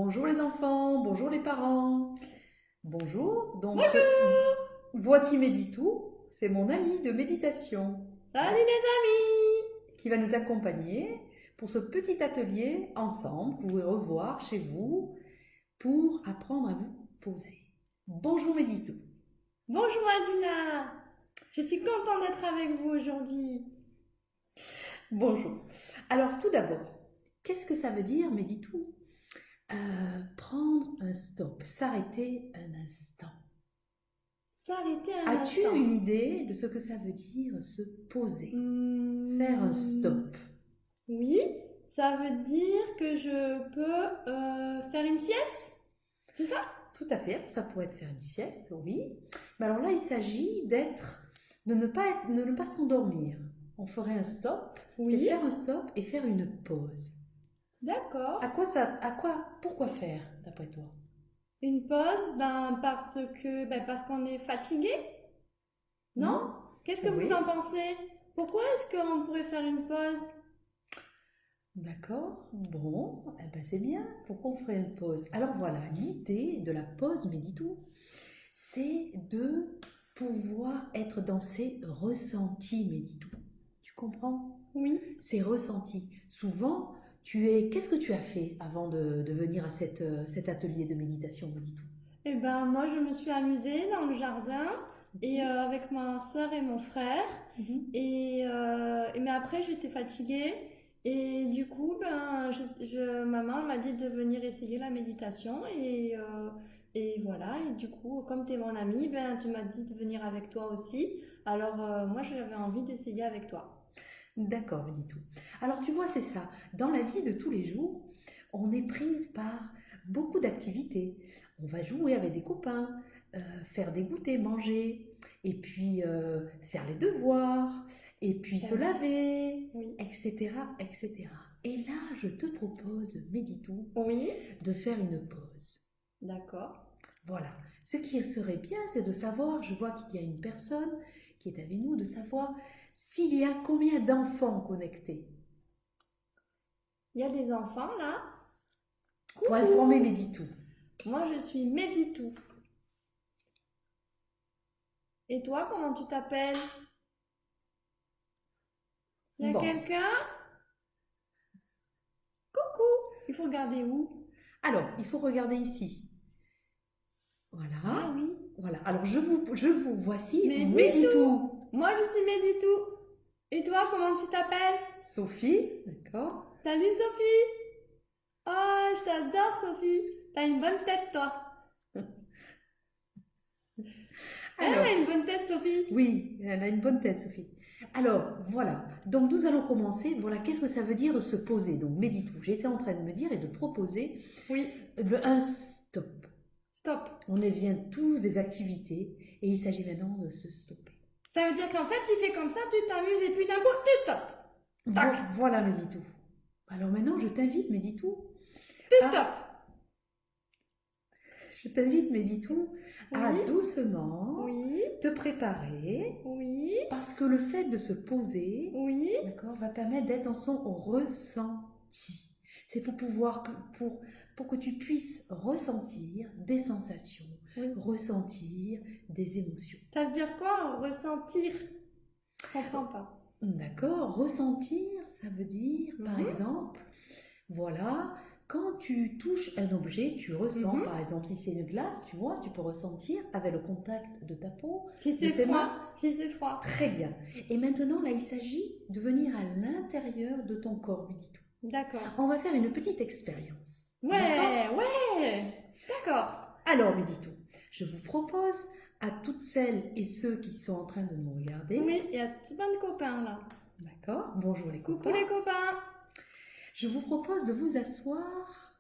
Bonjour les enfants, bonjour les parents. Bonjour. Voici Méditou, c'est mon ami de méditation Salut les amis! qui va nous accompagner pour ce petit atelier ensemble que vous pouvez revoir chez vous pour apprendre à vous poser. Bonjour Méditou. Bonjour Adina! Je suis contente d'être avec vous aujourd'hui. Bonjour. Alors tout d'abord, qu'est-ce que ça veut dire Méditou? Prendre un stop, s'arrêter un instant. S'arrêter un As-tu instant. une idée de ce que ça veut dire se poser? Faire un stop. Oui, ça veut dire que je peux faire une sieste? C'est ça? Tout à fait, ça pourrait être faire une sieste, oui. Mais alors là, il s'agit de ne pas s'endormir. On ferait un stop, c'est Oui. faire un stop et faire une pause. D'accord. Pourquoi faire, d'après toi? Une pause, parce qu'on est fatigué? Non? Qu'est-ce que Oui. vous en pensez? Pourquoi est-ce qu'on pourrait faire une pause? D'accord, bon, eh ben c'est bien. Pourquoi on ferait une pause? Alors voilà, l'idée de la pause Méditou, c'est de pouvoir être dans ses ressentis Méditou. Tu comprends? Oui. Ces ressentis. Souvent, qu'est-ce que tu as fait avant de venir à cet atelier de méditation Méditou? Eh ben, moi, je me suis amusée dans le jardin et avec ma soeur et mon frère. Mais après, j'étais fatiguée et du coup, maman m'a dit de venir essayer la méditation et voilà. Et du coup, comme tu es mon amie, tu m'as dit de venir avec toi aussi. Alors, moi, j'avais envie d'essayer avec toi. D'accord, Méditou. Alors tu vois, c'est ça. Dans la vie de tous les jours, on est prise par beaucoup d'activités. On va jouer avec des copains, faire des goûters, manger, et puis faire les devoirs, et puis se Oui. laver, Oui. etc., etc. Et là, je te propose, Méditou, Oui. de faire une pause. D'accord. Voilà. Ce qui serait bien, c'est de savoir, je vois qu'il y a une personne qui est avec nous, de savoir s'il y a combien d'enfants connectés. Il y a des enfants là. Pour informer Méditou. Moi, je suis Méditou. Et toi, comment tu t'appelles? Il y a Bon. quelqu'un? Coucou! Il faut regarder où? Alors, il faut regarder ici. Voilà. Ah oui. Voilà. Alors, je vous voici Méditou. Méditou. Moi, je suis Méditou. Et toi, comment tu t'appelles? Sophie, d'accord. Salut Sophie! Oh, je t'adore Sophie! T'as une bonne tête, toi! Elle Alors, a une bonne tête, Sophie! oui, elle a une bonne tête, Sophie. Alors, voilà. Donc, nous allons commencer. Voilà, qu'est-ce que ça veut dire se poser? Donc, Méditou. J'étais en train de me dire et de proposer Oui. un stop. Stop. On vient tous des activités et il s'agit maintenant de se stopper. Ça veut dire qu'en fait, tu fais comme ça, tu t'amuses et puis d'un coup, tu stops. Tac. Voilà, Méditou. Alors maintenant, je t'invite, Méditou. Tu stops. Je t'invite, Méditou, à Oui. doucement Oui. te préparer. Oui. Parce que le fait de se poser, Oui. d'accord, va permettre d'être dans son ressenti. C'est pour que tu puisses ressentir des sensations, Oui. ressentir des émotions. Ça veut dire quoi, ressentir? Je comprends pas. D'accord, ressentir, ça veut dire, par exemple, voilà, quand tu touches un objet, tu ressens, par exemple, si c'est une glace, tu vois, tu peux ressentir avec le contact de ta peau. Si c'est froid, si c'est froid. Très bien. Et maintenant, là, il s'agit de venir à l'intérieur de ton corps, Méditou. D'accord. On va faire une petite expérience. Ouais, ouais. D'accord. Alors, Méditou, je vous propose à toutes celles et ceux qui sont en train de nous regarder. Oui, il y a plein de copains là. D'accord. Bonjour les copains. Coucou les copains. Je vous propose de vous asseoir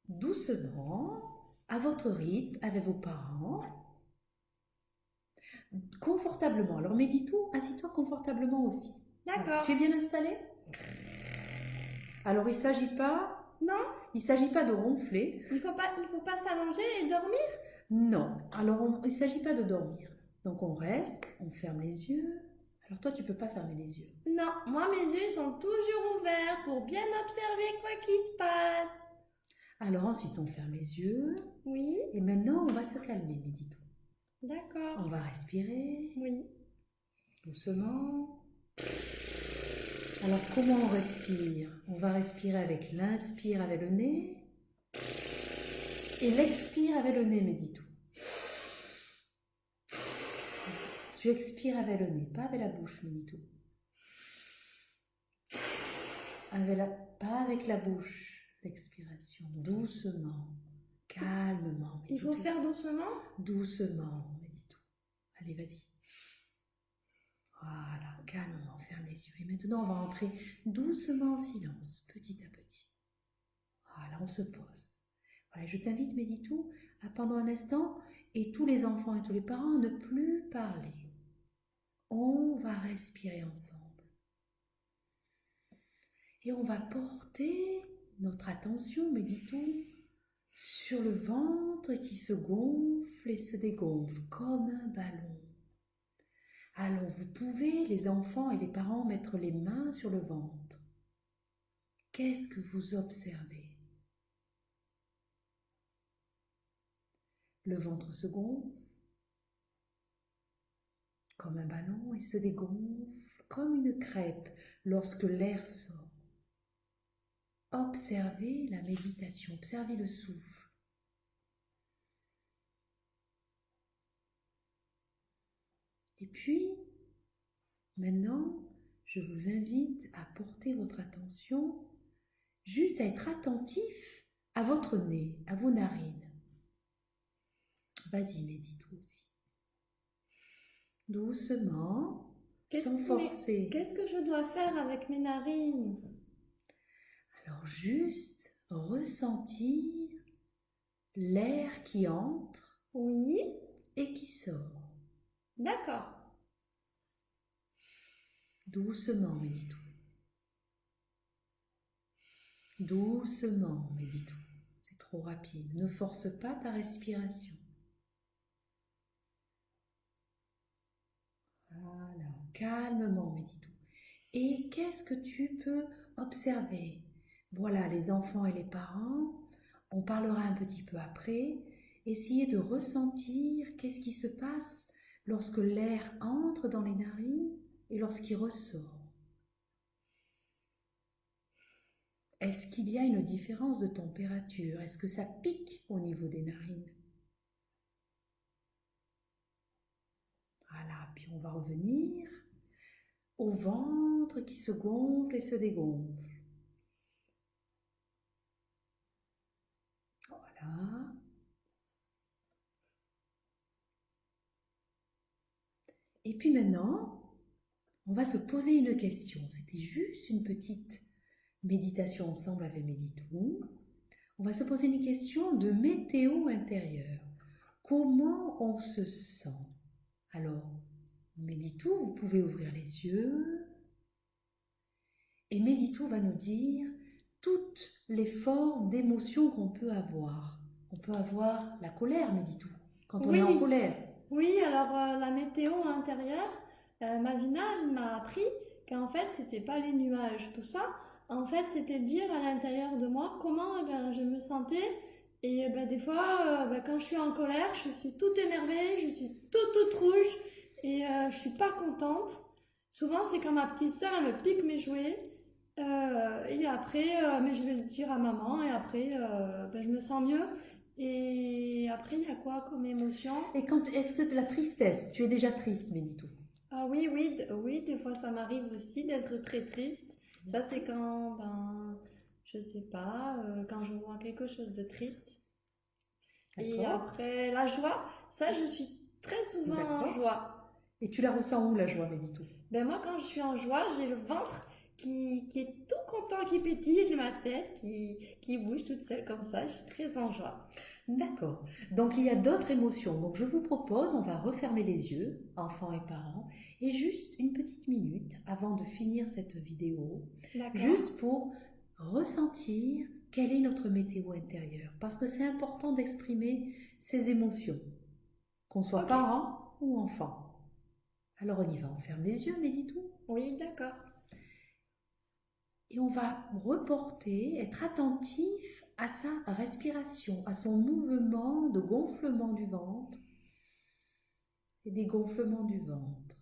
doucement, à votre rythme, avec vos parents, confortablement. Alors, Méditou, assis-toi confortablement aussi. D'accord. Voilà. Tu es bien installé? Alors, il ne s'agit pas... Non. Il ne s'agit pas de ronfler. Il faut pas s'allonger et dormir? Non. Alors, il ne s'agit pas de dormir. Donc, on reste, on ferme les yeux. Alors, toi, tu ne peux pas fermer les yeux. Non, moi, mes yeux sont toujours ouverts pour bien observer quoi qu'il se passe. Alors ensuite, on ferme les yeux. Oui, Et maintenant, on va se calmer, Médito. d'accord. On va respirer Oui. doucement. Alors, comment on respire? On va respirer avec l'inspire avec le nez et l'expire avec le nez, Médito. Tu expires avec le nez, pas avec la bouche, Médito. Pas avec la bouche, l'expiration. Doucement, calmement, Il Médito. faut faire doucement? Doucement, Médito. Allez, vas-y. Voilà, calmement, ferme les yeux. Et maintenant, on va entrer doucement en silence, petit à petit. Voilà, on se pose. Voilà, je t'invite, Méditou, à pendant un instant, et tous les enfants et tous les parents, à ne plus parler. On va respirer ensemble. Et on va porter notre attention, Méditou, sur le ventre qui se gonfle et se dégonfle comme un ballon. Alors vous pouvez, les enfants et les parents, mettre les mains sur le ventre. Qu'est-ce que vous observez? Le ventre se gonfle comme un ballon et se dégonfle comme une crêpe lorsque l'air sort. Observez la méditation, observez le souffle. Et puis, maintenant, je vous invite à porter votre attention juste à être attentif à votre nez, à vos narines. Vas-y, médite aussi. Doucement, sans forcer. Qu'est-ce que je dois faire avec mes narines? Alors juste ressentir l'air qui entre Oui, et qui sort. d'accord. Doucement, médite. Doucement, médite. C'est trop rapide. Ne force pas ta respiration. Voilà, calmement, médite. Et qu'est-ce que tu peux observer? Voilà, les enfants et les parents, on parlera un petit peu après. Essayez de ressentir qu'est-ce qui se passe lorsque l'air entre dans les narines et lorsqu'il ressort. Est-ce qu'il y a une différence de température? Est-ce que ça pique au niveau des narines? Voilà, puis on va revenir au ventre qui se gonfle et se dégonfle. Voilà. Et puis maintenant, on va se poser une question. C'était juste une petite méditation ensemble avec Méditou. On va se poser une question de météo intérieure. Comment on se sent? Alors, Méditou, vous pouvez ouvrir les yeux. Et Méditou va nous dire toutes les formes d'émotions qu'on peut avoir. On peut avoir la colère, Méditou, quand on est en colère. Oui, alors la météo intérieure, Malvina elle m'a appris qu'en fait, c'était pas les nuages, tout ça. En fait, c'était dire à l'intérieur de moi comment je me sentais. Et des fois, quand je suis en colère, je suis toute énervée, je suis toute rouge et je suis pas contente. Souvent, c'est quand ma petite sœur, elle me pique mes jouets. Et après, mais je vais le dire à maman et après, je me sens mieux. Et après, il y a quoi comme émotion? Et est-ce que de la tristesse? Tu es déjà triste, Méditou? Ah oui, des fois ça m'arrive aussi d'être très triste. Ça, c'est quand, je sais pas, quand je vois quelque chose de triste. Et après, la joie, ça, je suis très souvent en joie. Et tu la ressens où, la joie, Méditou? Moi, quand je suis en joie, j'ai le ventre qui est tout content, qui pétille, j'ai ma tête qui bouge toute seule comme ça, je suis très en joie. D'accord. Donc il y a d'autres émotions. Donc je vous propose, on va refermer les yeux, enfants et parents, et juste une petite minute avant de finir cette vidéo, juste pour ressentir quelle est notre météo intérieure. Parce que c'est important d'exprimer ces émotions, qu'on soit parent ou enfant. Alors on y va, on ferme les yeux, Méditou. Oui, d'accord. Et on va reporter, être attentif à sa respiration, à son mouvement de gonflement du ventre et des gonflements du ventre.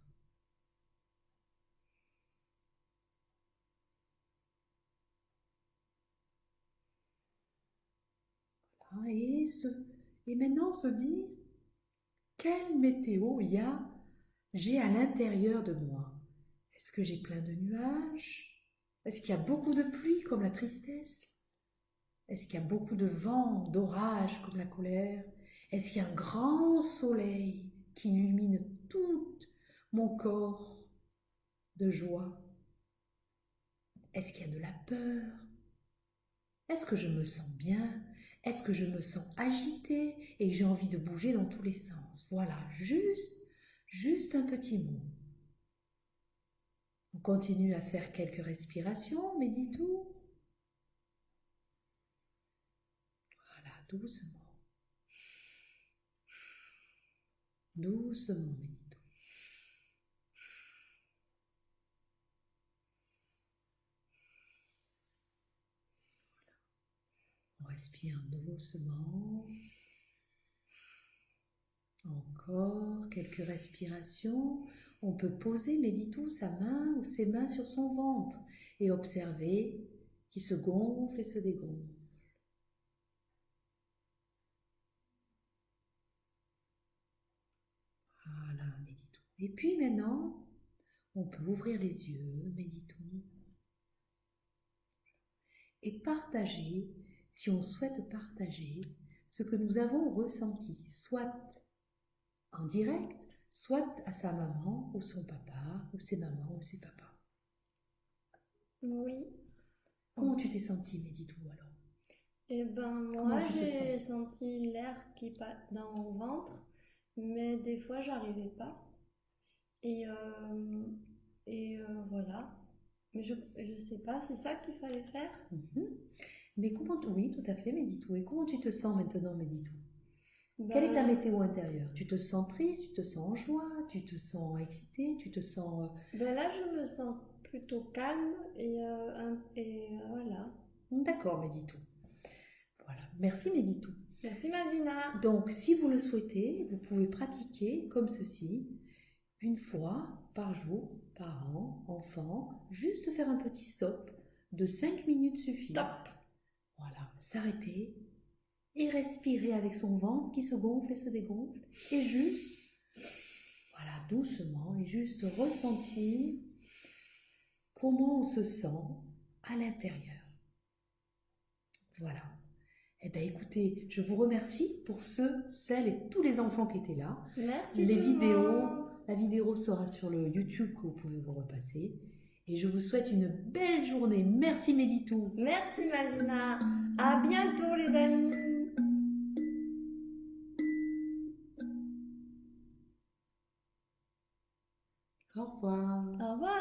Et maintenant, on se dit, quelle météo j'ai à l'intérieur de moi? Est-ce que j'ai plein de nuages? Est-ce qu'il y a beaucoup de pluie comme la tristesse? Est-ce qu'il y a beaucoup de vent, d'orage comme la colère? Est-ce qu'il y a un grand soleil qui illumine tout mon corps de joie? Est-ce qu'il y a de la peur? Est-ce que je me sens bien? Est-ce que je me sens agitée et que j'ai envie de bouger dans tous les sens? Voilà, juste un petit mot. On continue à faire quelques respirations, méditons. Voilà, doucement. Doucement, méditons. On respire doucement. Encore quelques respirations. On peut poser, méditons, sa main ou ses mains sur son ventre et observer qu'il se gonfle et se dégonfle. Voilà, méditons. Et puis maintenant, on peut ouvrir les yeux, méditons, et partager, si on souhaite partager, ce que nous avons ressenti, soit en direct, soit à sa maman ou son papa, ou ses mamans ou ses papas. Oui. Comment tu t'es sentie, Méditou, alors? Eh ben, moi, j'ai senti l'air qui passe dans mon ventre, mais des fois, j'arrivais pas. Et voilà. Mais je sais pas, c'est ça qu'il fallait faire? Mais oui, tout à fait, Méditou. Et comment tu te sens maintenant, Méditou? Quelle est ta météo intérieure? Tu te sens triste, tu te sens en joie, tu te sens excitée, tu te sens... Là, je me sens plutôt calme et voilà. D'accord, Méditou. Voilà, merci Méditou. Merci Malvina. Donc, si vous le souhaitez, vous pouvez pratiquer comme ceci, une fois par jour, parents, enfants, juste faire un petit stop de 5 minutes suffit. Stop. Voilà, s'arrêter et respirer avec son ventre qui se gonfle et se dégonfle et juste, voilà, doucement et juste ressentir comment on se sent à l'intérieur. Voilà. Eh bien, écoutez, je vous remercie pour ceux, celles et tous les enfants qui étaient là. Merci. La vidéo sera sur le YouTube que vous pouvez vous repasser. Et je vous souhaite une belle journée. Merci Méditou. Merci Malvina. À bientôt les amis. Au revoir. Au revoir.